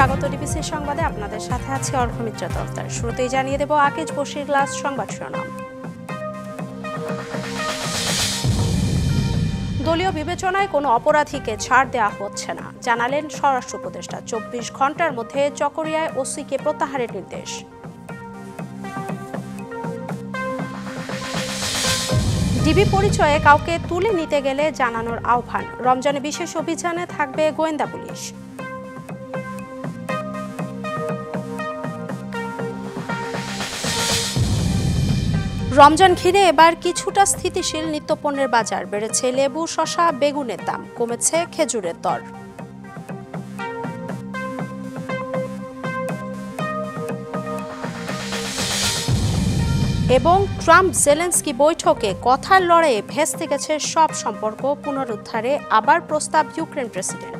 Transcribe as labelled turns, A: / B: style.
A: স্বাগত ডিবিসি সংবাদে আপনাদের সাথে আছে অর্ঘমিত্রা দফতর। শুরুতেই জানিয়ে দেব আকিজ বশির গ্লাস সংবাদ শিরোনাম। দলীয় বিবেচনায় কোনো অপরাধীকে ছাড় দেওয়া হচ্ছে না, জানালেন স্বরাষ্ট্র উপদেষ্টা। 24 ঘন্টার মধ্যে চকরিয়ায় ওসিকে প্রত্যাহারের নির্দেশ। ডিবি পরিচয়ে কাউকে তুলে নিতে গেলে জানানোর আহ্বান। রমজানে বিশেষ অভিযানে থাকবে গোয়েন্দা পুলিশ। রমজান ঘিরে এবার কিছুটা স্থিতিশীল নিত্যপণ্যের বাজার। বেড়েছে লেবু, শসা, বেগুনের দাম, কমেছে খেজুরের দর। এবং ট্রাম্প জেলেনস্কি বৈঠকে কথার লড়াইয়ে ভেস্তে গেছে সব সম্পর্ক। পুনরুদ্ধারে আবার প্রস্তাব ইউক্রেন প্রেসিডেন্ট।